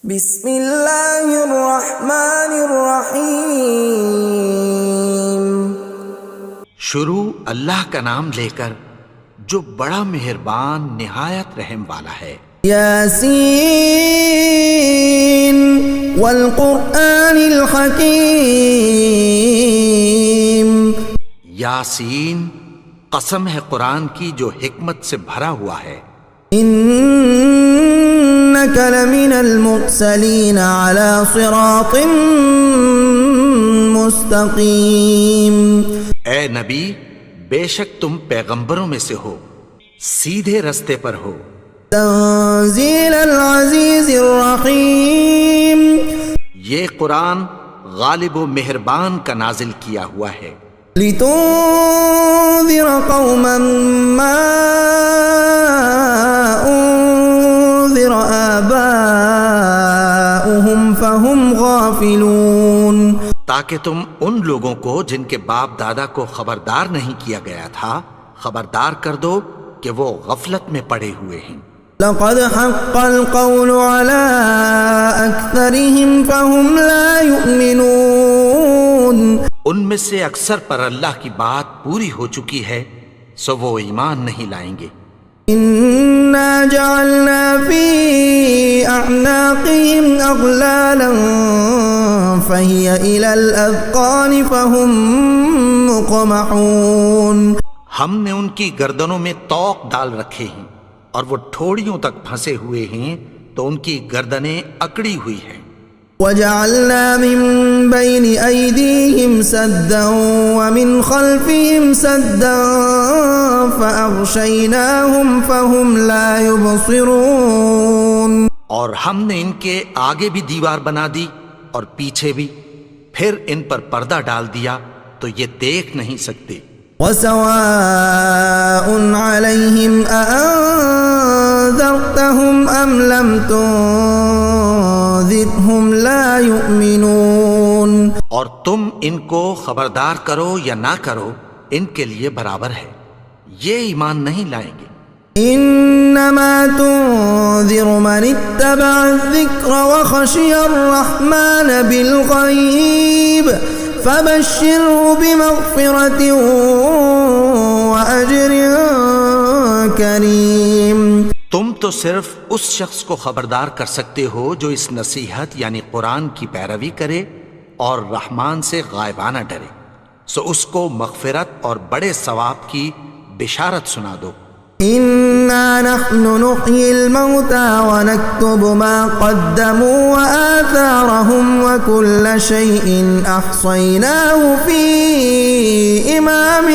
بسم اللہ الرحمن الرحیم۔ شروع اللہ کا نام لے کر جو بڑا مہربان نہایت رحم والا ہے۔ یاسین والقرآن الحکیم۔ یاسین، قسم ہے قرآن کی جو حکمت سے بھرا ہوا ہے۔ انک لمن المرسلین علی صراط مستقیم۔ اے نبی، بے شک تم پیغمبروں میں سے ہو، سیدھے رستے پر ہو۔ تنزیل العزیز الرحیم۔ یہ قرآن غالب و مہربان کا نازل کیا ہوا ہے۔ لتنذر قوما ما انذر آباؤهم فهم غافلون۔ تاکہ تم ان لوگوں کو جن کے باپ دادا کو خبردار نہیں کیا گیا تھا خبردار کر دو کہ وہ غفلت میں پڑے ہوئے ہیں۔ لقد حق القول على أكثرهم فهم لا يؤمنون۔ ان میں سے اکثر پر اللہ کی بات پوری ہو چکی ہے سو وہ ایمان نہیں لائیں گے۔ إنا جعلنا في أعناقهم أغلالا فهي إلى الأذقان فهم مقمحون۔ ہم نے ان کی گردنوں میں طوق ڈال رکھے ہیں اور وہ ٹھوڑیوں تک پھنسے ہوئے ہیں تو ان کی گردنیں اکڑی ہوئی ہیں۔ وجعلنا من بين أيديهم سدا ومن خلفهم سدا فأغشيناهم فهم لا يبصرون۔ اور ہم نے ان کے آگے بھی دیوار بنا دی اور پیچھے بھی، پھر ان پر پردہ ڈال دیا تو یہ دیکھ نہیں سکتے۔ وسواء عليهم أأنذرتهم أم لم تنذرهم لا يؤمنون۔ اور تم ان کو خبردار کرو یا نہ کرو ان کے لیے برابر ہے، یہ ایمان نہیں لائیں گے۔ انما تنذر من اتبع الذکر وخشی الرحمن بالغیب فبشره بمغفرة وأجر کریم۔ تم تو صرف اس شخص کو خبردار کر سکتے ہو جو اس نصیحت یعنی قرآن کی پیروی کرے اور رحمان سے غائبانہ ڈرے، سو اس کو مغفرت اور بڑے ثواب کی بشارت سنا دو۔ انا نحن نحيي الموتى ونكتب ما قدموا وآثارهم وكل شيء احصيناه في امام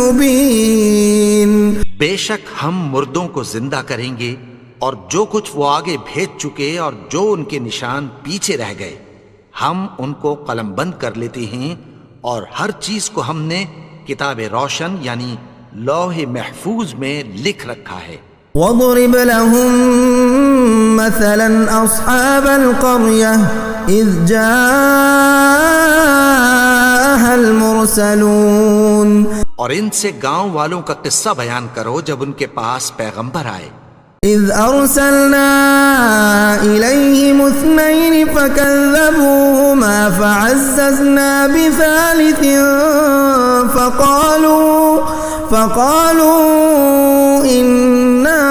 مبين۔ بے شک ہم مردوں کو زندہ کریں گے اور جو کچھ وہ آگے بھیج چکے اور جو ان کے نشان پیچھے رہ گئے ہم ان کو قلم بند کر لیتے ہیں، اور ہر چیز کو ہم نے کتاب روشن یعنی لوح محفوظ میں لکھ رکھا ہے۔ وَاضْرِبْ لَهُم مَّثَلًا أَصْحَابَ الْقَرْيَةِ إِذْ جَاءَهَا الْمُرْسَلُونَ۔ اور ان سے گاؤں والوں کا قصہ بیان کرو جب ان کے پاس پیغمبر آئے۔ إِذْ أَرْسَلْنَا إِلَيْهِمُ اثْنَيْنِ فَكَذَّبُوهُمَا فَعَزَّزْنَا بِثَالِثٍ فَقَالُوا إِنَّا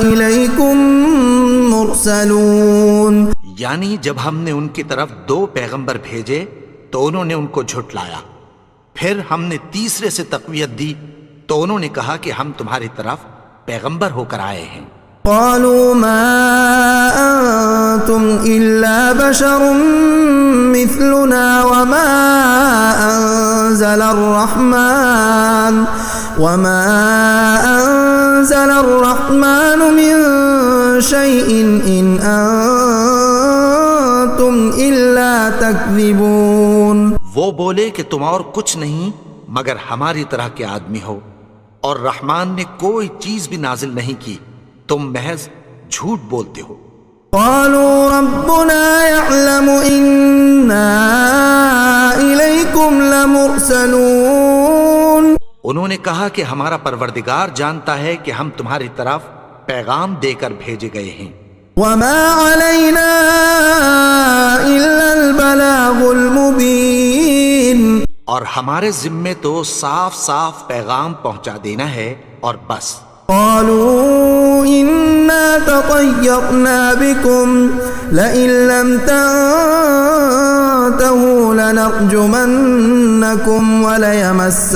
إِلَيْكُمْ مُرْسَلُونَ۔ یعنی جب ہم نے ان کی طرف 2 پیغمبر بھیجے تو انہوں نے ان کو جھٹلایا، پھر ہم نے تیسرے سے تقویت دی تو انہوں نے کہا کہ ہم تمہاری طرف پیغمبر ہو کر آئے ہیں۔ قالوا ما أنتم إلا بشر مثلنا وما أنزل الرحمن من شيء إن أنتم إلا تكذبون۔ وہ بولے کہ تم اور کچھ نہیں مگر ہماری طرح کے آدمی ہو، اور رحمان نے کوئی چیز بھی نازل نہیں کی، تم محض جھوٹ بولتے ہو۔ قالوا ربنا يعلم إنا إليكم لمرسلون۔ انہوں نے کہا کہ ہمارا پروردگار جانتا ہے کہ ہم تمہاری طرف پیغام دے کر بھیجے گئے ہیں۔ وما علينا ہمارے ذمے تو صاف صاف پیغام پہنچا دینا ہے اور بس. قالوا إنا تطيرنا بكم لئن لم تنتهوا لنرجمنكم وليمسنكم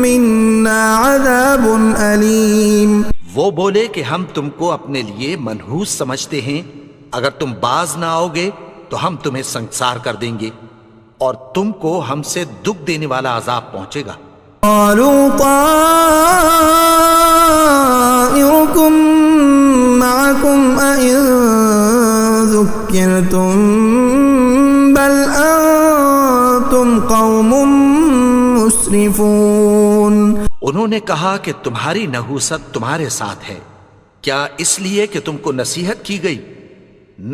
منا عذاب أليم. وہ بولے کہ ہم تم کو اپنے لیے منحوس سمجھتے ہیں، اگر تم باز نہ آؤ گے تو ہم تمہیں سنگسار کر دیں گے اور تم کو ہم سے دکھ دینے والا عذاب پہنچے گا. قالوا طائركم معكم أئن ذكرتم بل أنتم قوم مسرفون. انہوں نے کہا کہ تمہاری نحوست تمہارے ساتھ ہے، کیا اس لیے کہ تم کو نصیحت کی گئی؟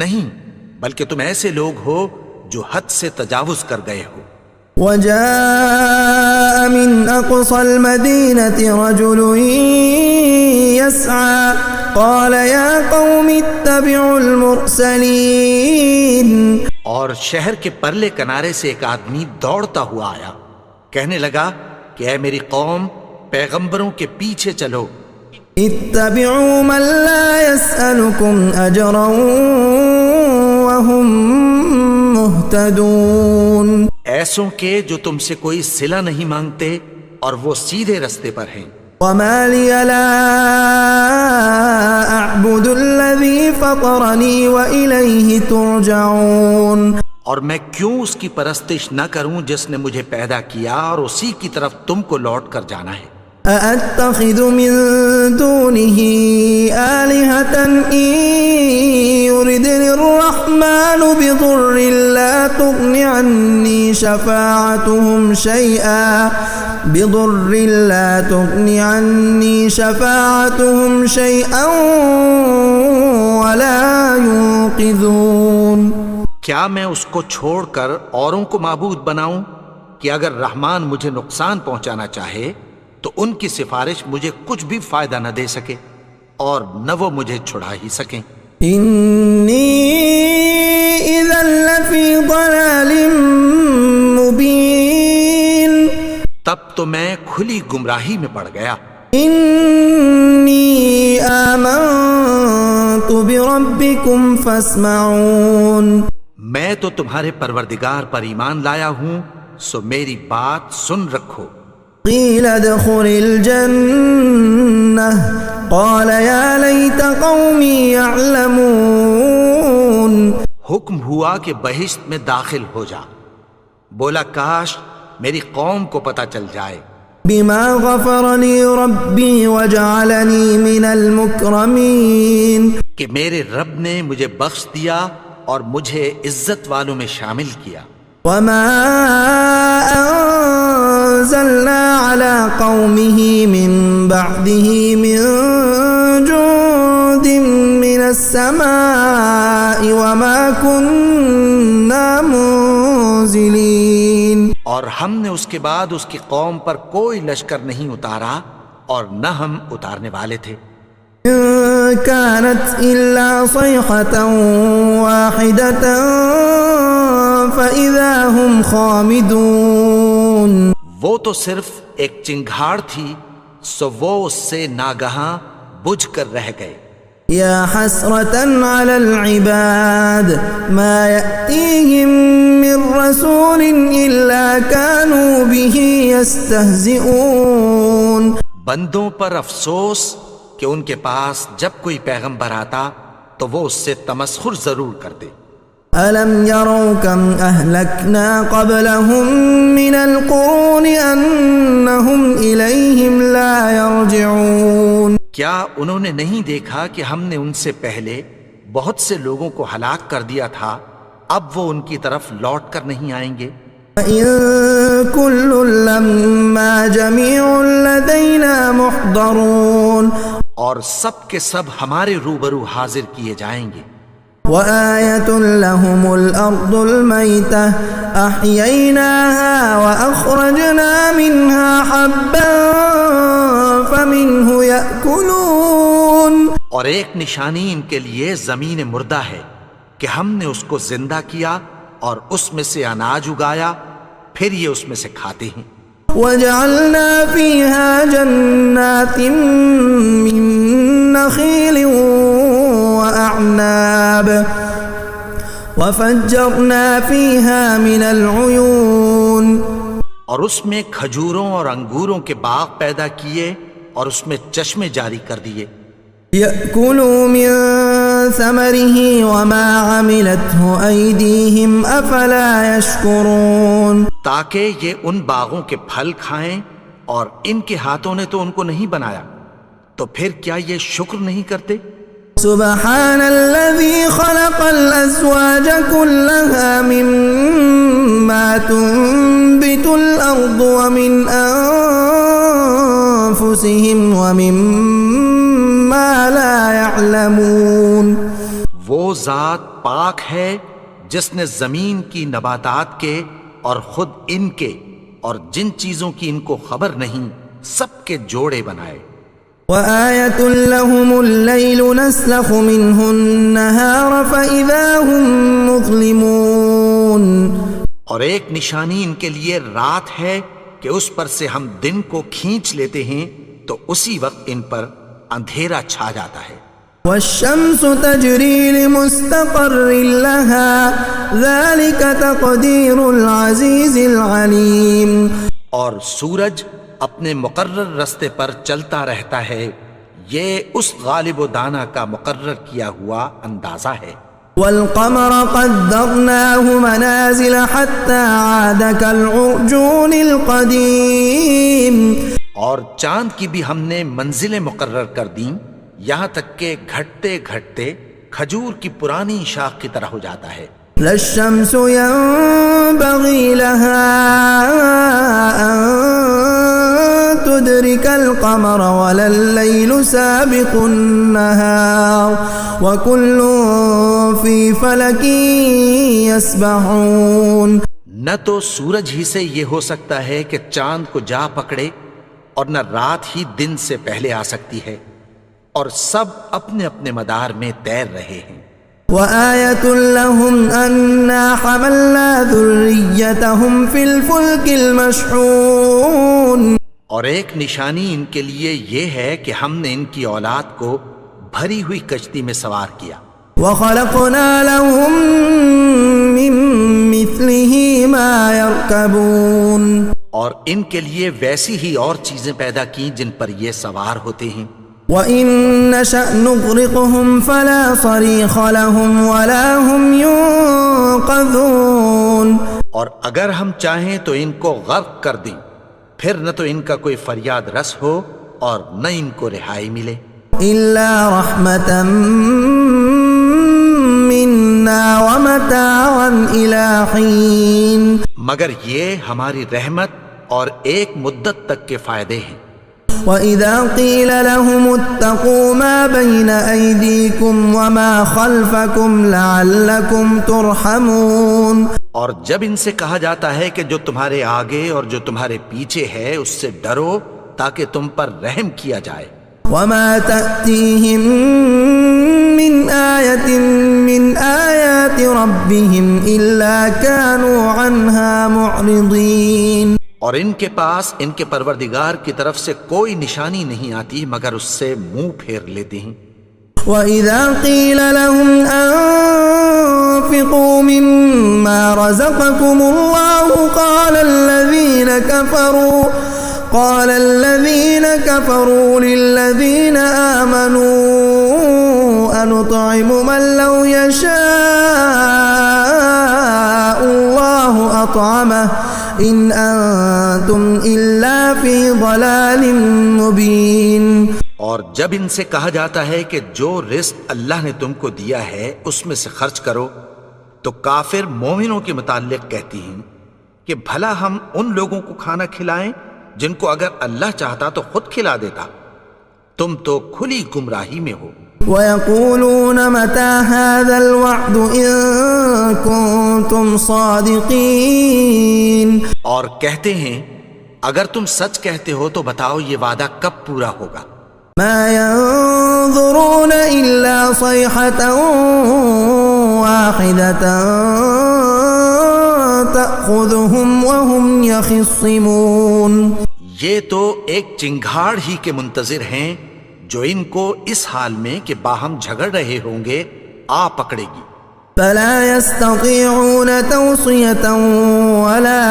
نہیں، بلکہ تم ایسے لوگ ہو جو حد سے تجاوز کر گئے ہو. وجاء من أقصى المدينة رجل يسعى قال يا قوم اتبعوا المرسلين. اور شہر کے پرلے کنارے سے ایک آدمی دوڑتا ہوا آیا، کہنے لگا کہ اے میری قوم، پیغمبروں کے پیچھے چلو. اتبعوا من لا يسألكم أجرا وهم مهتدون. ایسوں کے جو تم سے کوئی صلہ نہیں مانگتے اور وہ سیدھے رستے پر ہیں. وما لي لا أعبد الذي فطرني وإليه ترجعون. اور میں کیوں اس کی پرستش نہ کروں جس نے مجھے پیدا کیا اور اسی کی طرف تم کو لوٹ کر جانا ہے. أأتخذ من دونه آلهة إن يردني الرحمن بضر لا تغن عني شفاعتهم شيئا ولا ينقذون. کیا میں اس کو چھوڑ کر اوروں کو معبود بناؤں کہ اگر رحمان مجھے نقصان پہنچانا چاہے تو ان کی سفارش مجھے کچھ بھی فائدہ نہ دے سکے اور نہ وہ مجھے چھڑا ہی سکیں. انی اذا لفی ضلال مبین. تب تو میں کھلی گمراہی میں پڑ گیا. انی آمنت بربکم فاسمعون. میں تو تمہارے پروردگار پر ایمان لایا ہوں، سو میری بات سن رکھو. قیل ادخل الجنة قال یا لیت قومی یعلمون. حکم ہوا کہ بہشت میں داخل ہو جا. بولا کاش میری قوم کو پتہ چل جائے. بما غفر لی ربی وجعلنی من المکرمین. کہ میرے رب نے مجھے بخش دیا اور مجھے عزت والوں میں شامل کیا. وما انزلنا على قومه من بعده من جند من السماء وما كنا منزلين. اور ہم نے اس کے بعد اس کی قوم پر کوئی لشکر نہیں اتارا اور نہ ہم اتارنے والے تھے. كانت إلا صيحة واحدة فإذا هم خامدون. وہ تو صرف ایک چنگھاڑ تھی، سو وہ اس سے ناگہاں بجھ کر رہ گئے. یا حسرة على العباد ما يأتيهم من رسول إلا كانوا به يستهزئون. بندوں پر افسوس کہ ان کے پاس جب کوئی پیغمبر آتا تو وہ اس سے تمسخر ضرور کرتے. أَلَمْ يَرَوْا كَمْ أَهْلَكْنَا قَبْلَهُمْ مِنَ الْقُرُونِ أَنَّهُمْ إِلَيْهِمْ لَا يَرْجِعُونَ. کیا انہوں نے نہیں دیکھا کہ ہم نے ان سے پہلے بہت سے لوگوں کو ہلاک کر دیا تھا، اب وہ ان کی طرف لوٹ کر نہیں آئیں گے. وَإِن كُلٌّ لَّمَّا جَمِيعٌ لَّدَيْنَا مُحْضَرُونَ. اور سب کے سب ہمارے روبرو حاضر کیے جائیں گے. وآية لهم الأرض الميتة أحييناها وأخرجنا منها حبا فمنه يأكلون. اور ایک نشانی ان کے لیے زمین مردہ ہے کہ ہم نے اس کو زندہ کیا اور اس میں سے اناج اگایا، پھر یہ اس میں سے کھاتے ہیں۔ وجعلنا فيها جنات من نخيل وأعناب وفجرنا فيها من العيون، اور اس میں کھجوروں اور انگوروں کے باغ پیدا کیے اور اس میں چشمے جاری کر دیے۔ يأكلوا من ثمره وما عملته أيديهم أفلا يشكرون، تاکہ یہ ان باغوں کے پھل کھائیں، اور ان کے ہاتھوں نے تو ان کو نہیں بنایا، تو پھر کیا یہ شکر نہیں کرتے؟ سبحان الذي خلق الأزواج كلها مما تنبت الأرض ومن أنفسهم ومما لا يعلمون، وہ ذات پاک ہے جس نے زمین کی نباتات کے اور خود ان کے اور جن چیزوں کی ان کو خبر نہیں سب کے جوڑے بنائے۔ وآية لهم الليل نسلخ منه النهار فإذا هم مظلمون، اور ایک نشانی ان کے لیے رات ہے کہ اس پر سے ہم دن کو کھینچ لیتے ہیں تو اسی وقت ان پر اندھیرا چھا جاتا ہے۔ والشمس تجري لمستقر لها ذلك تقدير العزيز العليم، اور سورج اپنے مقرر رستے پر چلتا رہتا ہے، یہ اس غالب و دانا کا مقرر کیا ہوا اندازہ ہے۔ والقمر قدرناه منازل حتى عاد كالعرجون القديم، اور چاند کی بھی ہم نے منزلیں مقرر کر دیں، یہاں تک کہ گھٹتے گھٹتے کھجور کی پرانی شاخ کی طرح ہو جاتا ہے۔ لا الشمس ينبغي لها أن تدرك القمر ولا الليل سابق النهار وكل في فلك يسبحون، نہ تو سورج ہی سے یہ ہو سکتا ہے کہ چاند کو جا پکڑے، اور نہ رات ہی دن سے پہلے آ سکتی ہے، اور سب اپنے اپنے مدار میں تیر رہے ہیں۔ وآية لهم أنا حملنا ذريتهم في الفلك المشحون، اور ایک نشانی ان کے لیے یہ ہے کہ ہم نے ان کی اولاد کو بھری ہوئی کشتی میں سوار کیا۔ وخلقنا لهم من مثله ما يركبون، اور ان کے لیے ویسی ہی اور چیزیں پیدا کی جن پر یہ سوار ہوتے ہیں۔ وَإِن نَّشَأْ نُغْرِقْهُمْ فَلَا صَرِيخَ لَهُمْ وَلَا هُمْ يُنقَذُونَ، اور اگر ہم چاہیں تو ان کو غرق کر دیں، پھر نہ تو ان کا کوئی فریاد رس ہو اور نہ ان کو رہائی ملے۔ إِلَّا رَحْمَةً مِّنَّا وَمَتَاعًا إِلَىٰ حِينٍ، مگر یہ ہماری رحمت اور ایک مدت تک کے فائدے ہیں۔ وَإِذَا قِيلَ لَهُمُ اتَّقُوا مَا بَيْنَ أَيْدِيكُمْ وَمَا خَلْفَكُمْ لَعَلَّكُمْ تُرْحَمُونَ، اور جب ان سے کہا جاتا ہے کہ جو تمہارے آگے اور جو تمہارے پیچھے ہے اس سے ڈرو تاکہ تم پر رحم کیا جائے۔ وَمَا تَأْتِيهِم مِّنْ آيَةٍ مِّنْ آيَاتِ رَبِّهِمْ إِلَّا كَانُوا عَنْهَا مُعْرِضِينَ، اور ان کے پاس ان کے پروردگار کی طرف سے کوئی نشانی نہیں آتی مگر اس سے منہ پھیر لیتے ہیں۔ وَإِذَا قِيلَ لَهُمْ أَنفِقُوا مِمَّا رَزَقَكُمُ اللَّهُ قَالَ الَّذِينَ كَفَرُوا لِلَّذِينَ آمَنُوا أَنُطْعِمُ مَن لَّوْ يَشَاءُ اللَّهُ أَطْعَمَهُ إِنْ أَنتُمْ إِلَّا فِي ضَلَالٍ مُّبِينٍ، اور جب ان سے کہا جاتا ہے کہ جو رزق اللہ نے تم کو دیا ہے اس میں سے خرچ کرو، تو کافر مومنوں کے متعلق کہتی ہیں کہ بھلا ہم ان لوگوں کو کھانا کھلائیں جن کو اگر اللہ چاہتا تو خود کھلا دیتا، تم تو کھلی گمراہی میں ہو۔ وَيَقُولُونَ مَتَىٰ هَٰذَا الْوَعْدُ إِن كُنتُمْ صَادِقِينَ، اور کہتے ہیں اگر تم سچ کہتے ہو تو بتاؤ یہ وعدہ کب پورا ہوگا۔ مَا يَنظُرُونَ إِلَّا صَيْحَةً وَاحِدَةً تأخذهم وهم يخصمون. یہ تو ایک چنگھاڑ ہی کے منتظر ہیں جو ان کو اس حال میں کہ باہم جھگڑ رہے ہوں گے آ پکڑے گی. فلا يستطيعون توصية ولا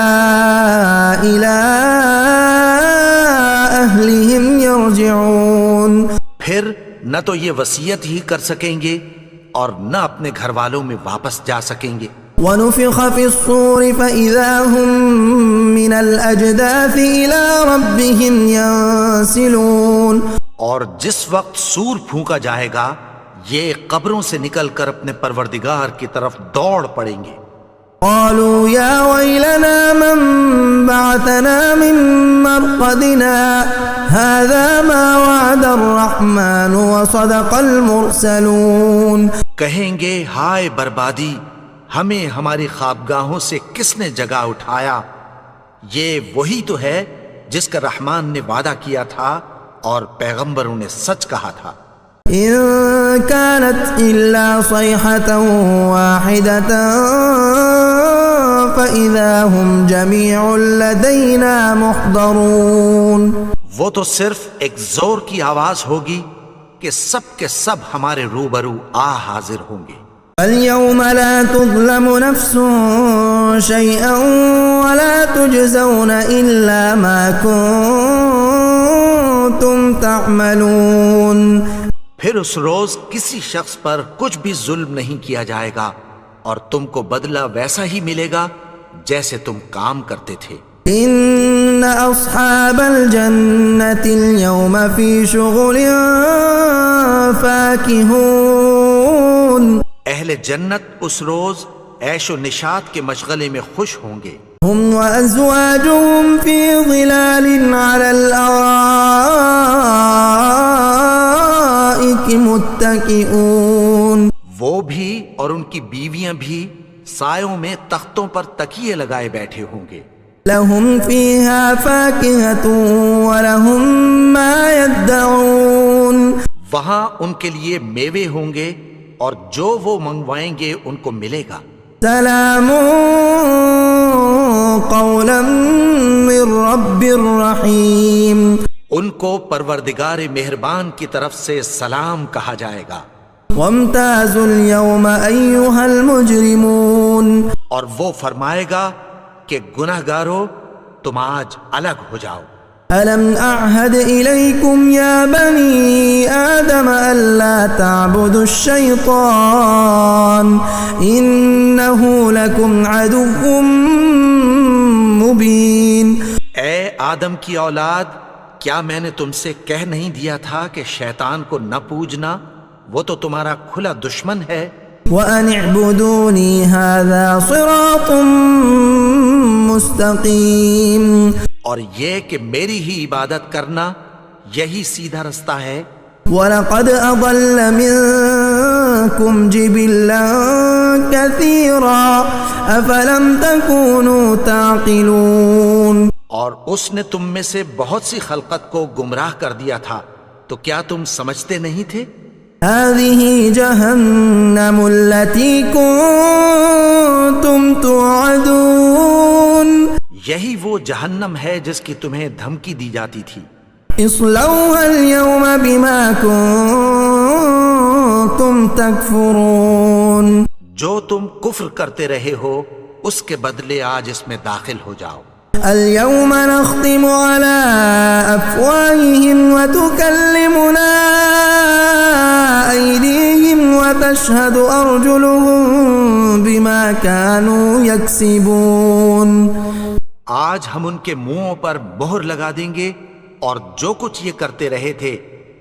إلى أهلهم يرجعون. پھر نہ تو یہ وصیت ہی کر سکیں گے اور نہ اپنے گھر والوں میں واپس جا سکیں گے. ونفخ في الصور فإذا هم من الأجداث إلى ربهم ينسلون. اور جس وقت سور پھونکا جائے گا یہ قبروں سے نکل کر اپنے پروردگار کی طرف دوڑ پڑیں گے. قالوا يا ويلنا من بعثنا من مرقدنا هذا ما وعد الرحمن وصدق المرسلون. کہیں گے ہائے بربادی، ہمیں ہماری خوابگاہوں سے کس نے جگا اٹھایا؟ یہ وہی تو ہے جس کا رحمان نے وعدہ کیا تھا اور پیغمبروں نے سچ کہا تھا. إن كانت إلا صيحة واحدة فإذا هم جميع لدينا محضرون. وہ تو صرف ایک زور کی آواز ہوگی کہ سب کے سب ہمارے روبرو آ حاضر ہوں گے. اليوم لا تظلم نفس شيئا ولا تجزون إلا ما كنتم تعملون. پھر اس روز کسی شخص پر کچھ بھی ظلم نہیں کیا جائے گا اور تم کو بدلہ ویسا ہی ملے گا جیسے تم کام کرتے تھے. ان اصحاب الجنة اليوم في شغل فاكهون. اہل جنت اس روز عیش و نشاط کے مشغلے میں خوش ہوں گے. هم وازواجهم في ظلال على الارائك متكئون. وہ بھی اور ان کی بیویاں بھی سایوں میں تختوں پر تکیے لگائے بیٹھے ہوں گے. لهم فيها فاكهة ولهم ما يدعون. وہاں ان کے لیے میوے ہوں گے اور جو وہ منگوائیں گے ان کو ملے گا. سلام قولا من رب الرحیم. ان کو پروردگار مہربان کی طرف سے سلام کہا جائے گا. وامتازوا اليوم ایها المجرمون. اور وہ فرمائے گا کہ گنہگارو تم آج الگ ہو جاؤ. ألم أعهد إليكم يا بني آدم ألا تعبدوا الشيطان إنه لكم عدو مبين. اے آدم کی اولاد، کیا میں نے تم سے کہہ نہیں دیا تھا کہ شیطان کو نہ پوجنا؟ وہ تو تمہارا کھلا دشمن ہے. وأن اعبدوني هذا صراط مستقيم. اور یہ کہ میری ہی عبادت کرنا یہی سیدھا رستہ ہے. وَلَقَدْ أَضَلَّ مِنكُمْ جِبِلًّا كَثِيرًا أَفَلَمْ تَكُونُوا تَعْقِلُونَ. اور اس نے تم میں سے بہت سی خلقت کو گمراہ کر دیا تھا، تو کیا تم سمجھتے نہیں تھے؟ هَذِهِ جَهَنَّمُ الَّتِي كُنتُمْ تُوعَدُونَ. یہی وہ جہنم ہے جس کی تمہیں دھمکی دی جاتی تھی. اصلوها اليوم بما كنتم تكفرون. جو تم کفر کرتے رہے ہو اس کے بدلے آج اس میں داخل ہو جاؤ. اليوم نختم على أفواههم وتكلمنا أيديهم وتشهد أرجلهم بما كانوا يكسبون. آج ہم ان کے منہوں پر مہر لگا دیں گے اور جو کچھ یہ کرتے رہے تھے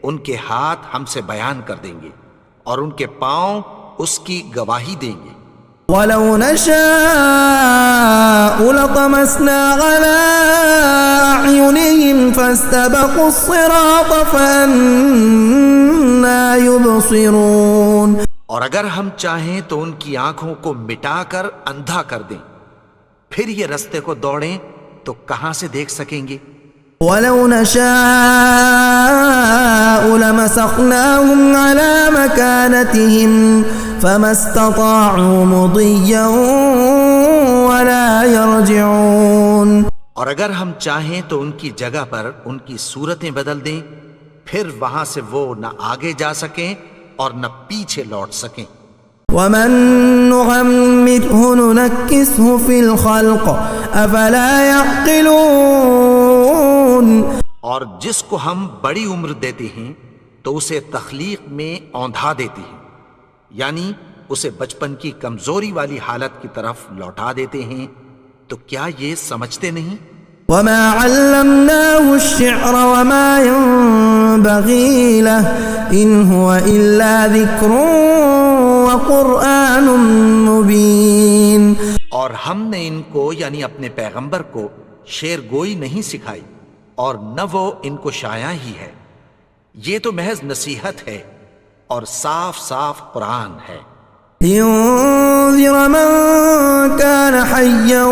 ان کے ہاتھ ہم سے بیان کر دیں گے اور ان کے پاؤں اس کی گواہی دیں گے. وَلَوْ نَشَاءُ لَطَمَسْنَا عَلَىٰ أَعْيُنِهِمْ فَاسْتَبَقُوا الصِّرَاطَ فَأَنَّىٰ يُبْصِرُونَ. اور اگر ہم چاہیں تو ان کی آنکھوں کو مٹا کر اندھا کر دیں، پھر یہ رستے کو دوڑیں تو کہاں سے دیکھ سکیں گے. وَلَوْ نَشَاءُ لَمَسَخْنَاهُمْ عَلَىٰ مَكَانَتِهِمْ فَمَا اسْتَطَاعُوا مُضِيًّا ولا يرجعون. اور اگر ہم چاہیں تو ان کی جگہ پر ان کی صورتیں بدل دیں، پھر وہاں سے وہ نہ آگے جا سکیں اور نہ پیچھے لوٹ سکیں. ومن نعمره ننكسه في الخلق افلا يعقلون. اور جس کو ہم بڑی عمر دیتے ہیں تو اسے تخلیق میں اوندھا دیتے ہیں، یعنی اسے بچپن کی کمزوری والی حالت کی طرف لوٹا دیتے ہیں. تو کیا یہ سمجھتے نہیں؟ وما علمناه الشعر وما ينبغي له ان هو الا ذكر وقرآن مبين. اور ہم نے ان کو یعنی اپنے پیغمبر کو شعر گوئی نہیں سکھائی اور نہ وہ ان کو شایا ہی ہے، یہ تو محض نصیحت ہے اور صاف صاف قرآن ہے. لينذر من كان حيا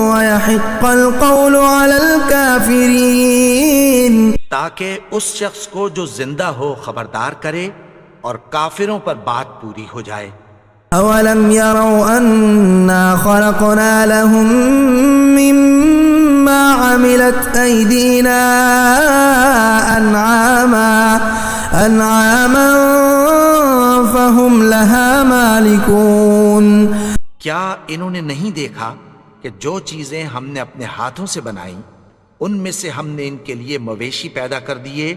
ويحق القول على الكافرين. تاکہ اس شخص کو جو زندہ ہو خبردار کرے اور کافروں پر بات پوری ہو جائے. اولم يروا انا خلقنا لهم مما عملت ايدينا انعاما فهم لها مالكون. کیا انہوں نے نہیں دیکھا کہ جو چیزیں ہم نے اپنے ہاتھوں سے بنائیں ان میں سے ہم نے ان کے لیے مویشی پیدا کر دیے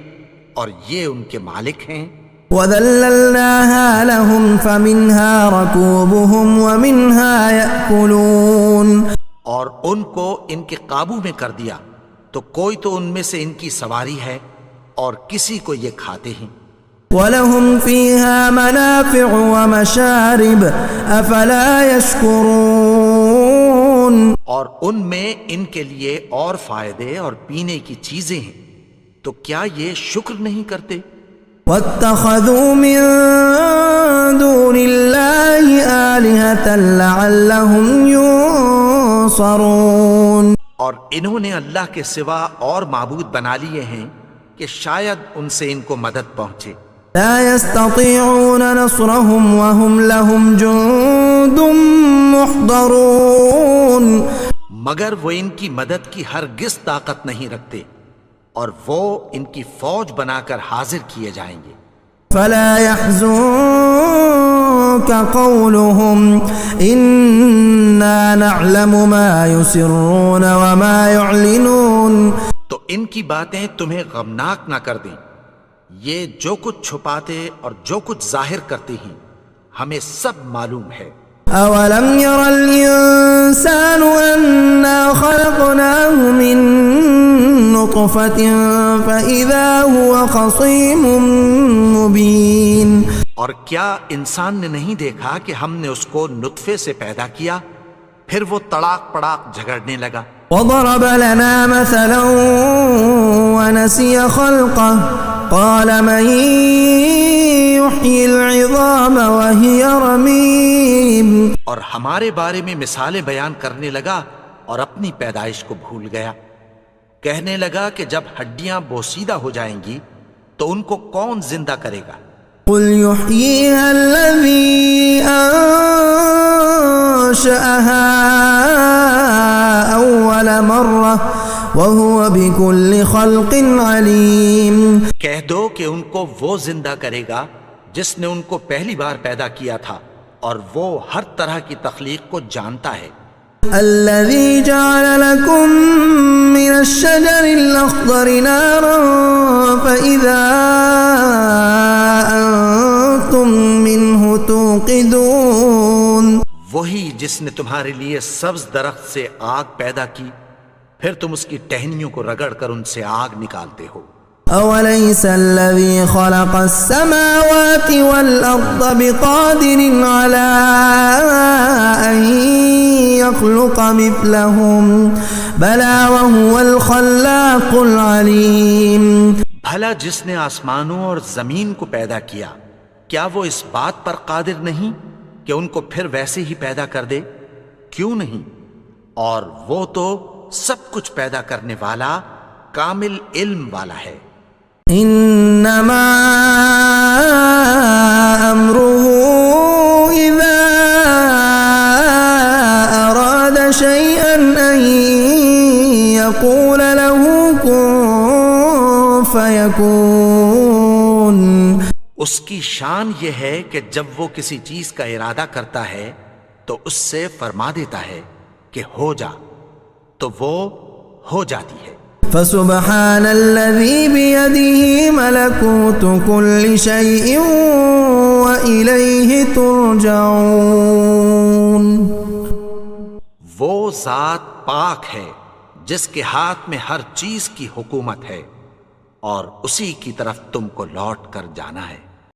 اور یہ ان کے مالک ہیں. وَذَلَّلْنَاهَا لَهُمْ فَمِنْهَا رَكُوبُهُمْ وَمِنْهَا يَأْكُلُونَ. اور ان کو ان کے قابو میں کر دیا تو کوئی تو ان میں سے ان کی سواری ہے اور کسی کو یہ کھاتے ہیں. وَلَهُمْ فِيهَا مَنَافِعُ وَمَشَارِبُ أَفَلَا يَشْكُرُونَ. اور ان میں ان کے لیے اور فائدے اور پینے کی چیزیں ہیں، تو کیا یہ شکر نہیں کرتے؟ وَاتَّخَذُوا مِن دُونِ اللَّهِ آلِهَةً لَعَلَّهُمْ يُنصَرُونَ. اور انہوں نے اللہ کے سوا اور معبود بنا لیے ہیں کہ شاید ان سے ان کو مدد پہنچے. لا يستطيعون نصرهم وهم لهم جند محضرون. مگر وہ ان کی مدد کی ہرگز طاقت نہیں رکھتے اور وہ ان کی فوج بنا کر حاضر کیے جائیں گے. فلا يحزنك قولهم إنا نعلم ما يسرون وما يعلنون. تو ان کی باتیں تمہیں غمناک نہ کر دیں، یہ جو کچھ چھپاتے اور جو کچھ ظاہر کرتے ہیں ہمیں سب معلوم ہے. أولم ير الإنسان أنا خلقناه من نطفة فإذا هو خصيم مبين. اور کیا انسان نے نہیں دیکھا کہ ہم نے اس کو نطفے سے پیدا کیا پھر وہ تڑاک پڑاک جھگڑنے لگا. وضرب لنا مثلا ونسي خلقه قال من يحيي العظام وهي رميم. اور ہمارے بارے میں مثالیں بیان کرنے لگا اور اپنی پیدائش کو بھول گیا. کہنے لگا کہ جب ہڈیاں بوسیدہ ہو جائیں گی تو ان کو کون زندہ کرے گا؟ قل يحييها الذي أنشأها أول مرة وهو بكل خلق عليم. کہہ دو کہ ان کو وہ زندہ کرے گا جس نے ان کو پہلی بار پیدا کیا تھا اور وہ ہر طرح کی تخلیق کو جانتا ہے. الذي جعل لكم من الشجر الأخضر نارا فإذا أنتم منه توقدون. وہی جس نے تمہارے لیے سبز درخت سے آگ پیدا کی پھر تم اس کی ٹہنیوں کو رگڑ کر ان سے آگ نکالتے ہو. أوليس الذي خلق السماوات والأرض بقادر على أن يخلق مثلهم بلى وهو الخلاق العليم. بھلا جس نے آسمانوں اور زمین کو پیدا کیا کیا وہ اس بات پر قادر نہیں کہ ان کو پھر ویسے ہی پیدا کر دے؟ کیوں نہیں؟ اور وہ تو سب کچھ پیدا کرنے والا کامل علم والا ہے. انما امره اذا اراد فيكون اس کی شان یہ ہے کہ جب وہ کسی چیز کا ارادہ کرتا ہے تو اس سے فرما دیتا ہے کہ ہو جا، تو وہ ہو جاتی ہے۔ فسبحان الذي بيده ملكوت كل شيء وإليه ترجعون۔ وہ ذات پاک ہے جس کے ہاتھ میں ہر چیز کی حکومت ہے اور اسی کی طرف تم کو لوٹ کر جانا ہے۔